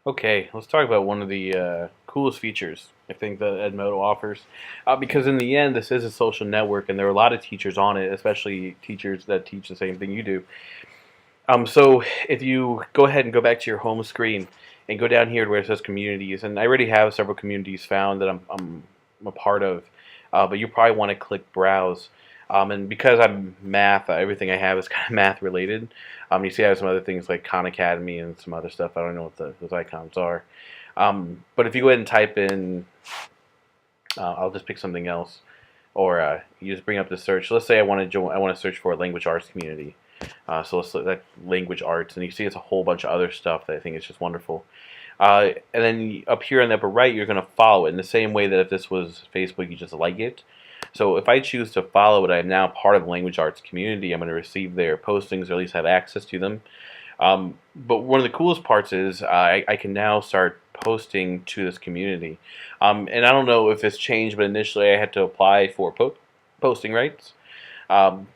Okay, let's talk about one of the coolest features I think that Edmodo offers. Because in the end, this is a social network, and there are a lot of teachers on it, especially teachers that teach the same thing you do. So if you go ahead and go back to your home screen and go down here to where it says communities, and I already have several communities found that I'm a part of, but you probably want to click browse. And because I'm math, everything I have is kind of math related. You see I have some other things like Khan Academy and some other stuff. I don't know what those icons are. But if you go ahead and type in, I'll just pick something else, or you just bring up the search. Let's say I want to join. I want to search for a language arts community. So let's look at language arts, and you see it's a whole bunch of other stuff that I think is just wonderful. And then up here on the upper right, you're going to follow it in the same way that if this was Facebook, you just like it. So if I choose to follow it, I'm now part of the language arts community. I'm going to receive their postings, or at least have access to them. But one of the coolest parts is I can now start posting to this community. And I don't know if it's changed, but initially I had to apply for posting rights. Um,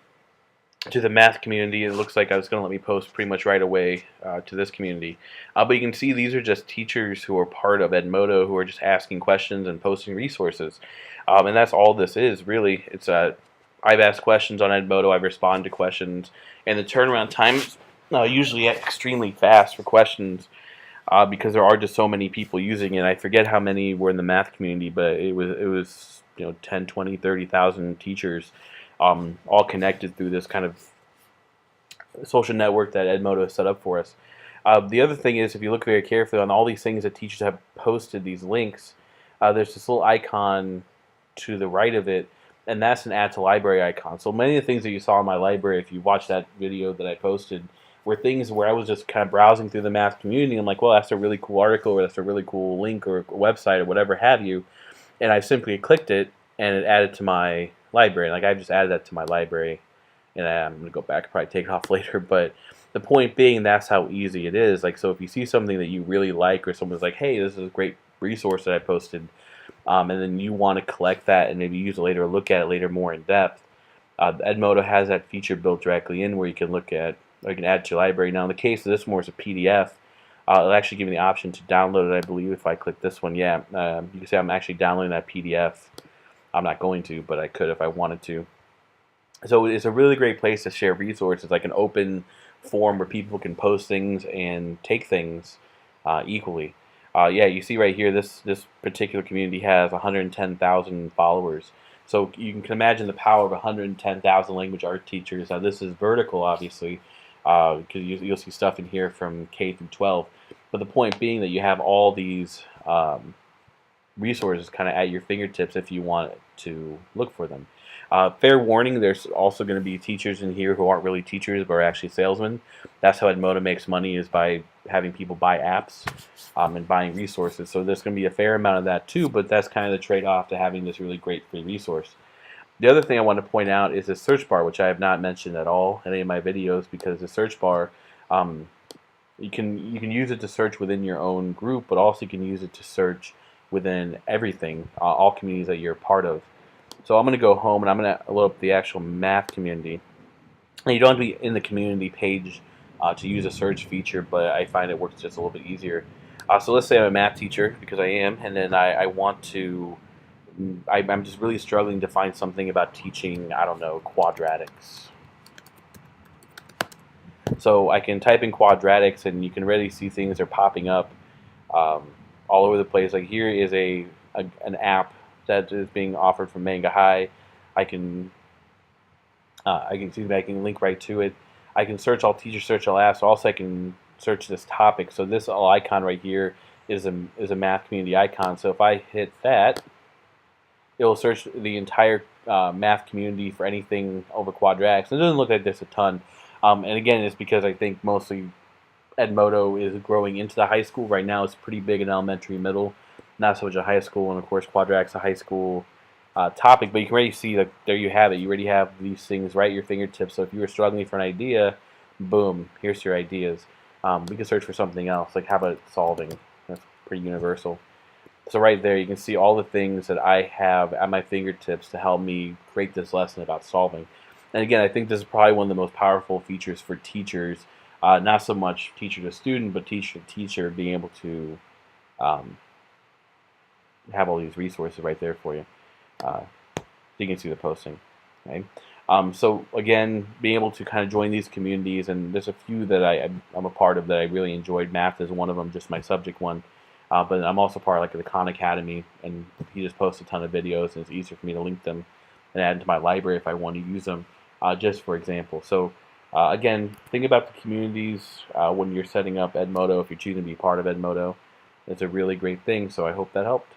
to the math community, it looks like I was going to let me post pretty much right away to this community. But you can see these are just teachers who are part of Edmodo who are just asking questions and posting resources. And that's all this is, really. It's I've asked questions on Edmodo, I've responded to questions, and the turnaround time is usually extremely fast for questions because there are just so many people using it. I forget how many were in the math community, but it was 10, 20, 30,000 teachers all connected through this kind of social network that Edmodo has set up for us. The other thing is, if you look very carefully on all these things that teachers have posted, these links, there's this little icon to the right of it, and that's an add to library icon. So many of the things that you saw in my library, if you watched that video that I posted, were things where I was just kind of browsing through the math community. I'm like, well, that's a really cool article, or that's a really cool link, or a website, or whatever have you. And I simply clicked it, and it added to my library. Like, I've just added that to my library, and I'm going to go back and probably take it off later. But the point being, that's how easy it is. Like, so if you see something that you really like, or someone's like, hey, this is a great resource that I posted, and then you want to collect that and maybe use it later or look at it later more in depth, Edmodo has that feature built directly in where you can look at, or you can add to your library. Now, in the case of this more as a PDF, it'll actually give me the option to download it, I believe, if I click this one. Yeah, you can see I'm actually downloading that PDF. I'm not going to, but I could if I wanted to. So it's a really great place to share resources, like an open forum where people can post things and take things equally. Yeah, you see right here, this particular community has 110,000 followers. So you can imagine the power of 110,000 language art teachers. Now this is vertical, obviously, because you'll see stuff in here from K through 12. But the point being that you have all these resources kind of at your fingertips if you want to look for them. Fair warning, there's also going to be teachers in here who aren't really teachers but are actually salesmen. That's how Edmodo makes money, is by having people buy apps and buying resources. So there's going to be a fair amount of that too, but that's kind of the trade-off to having this really great free resource. The other thing I want to point out is the search bar, which I have not mentioned at all in any of my videos, because the search bar, you can use it to search within your own group, but also you can use it to search within everything, all communities that you're a part of. So I'm going to go home and I'm going to load up the actual math community. And you don't have to be in the community page to use a search feature, but I find it works just a little bit easier. So let's say I'm a math teacher, because I am, and then I want to, I'm just really struggling to find something about teaching, I don't know, quadratics. So I can type in quadratics, and you can really see things are popping up all over the place. Like, here is an app that is being offered from Manga High. I can link right to it. I can search all teacher search all apps. Also, I can search this topic. So this little icon right here is a math community icon. So if I hit that, it will search the entire math community for anything over quadratics. It doesn't look like there's a ton. And again, it's because I think mostly Edmodo is growing into the high school. Right now it's pretty big in elementary, middle, not so much a high school, and of course quadratics a high school topic. But you can already see that there you have it. You already have these things right at your fingertips. So if you were struggling for an idea, boom, here's your ideas. We can search for something else, like how about solving? That's pretty universal. So right there you can see all the things that I have at my fingertips to help me create this lesson about solving. And again, I think this is probably one of the most powerful features for teachers Not so much teacher to student, but teacher to teacher, being able to um, have all these resources right there for you. Uh, so you can see the posting. Right? So again, being able to kind of join these communities, and there's a few that I'm a part of that I really enjoyed. Math is one of them, just my subject one. But I'm also part of like the Khan Academy, and he just posts a ton of videos, and it's easier for me to link them and add to my library if I want to use them, just for example. So again, think about the communities when you're setting up Edmodo. If you're choosing to be part of Edmodo, it's a really great thing. So I hope that helped.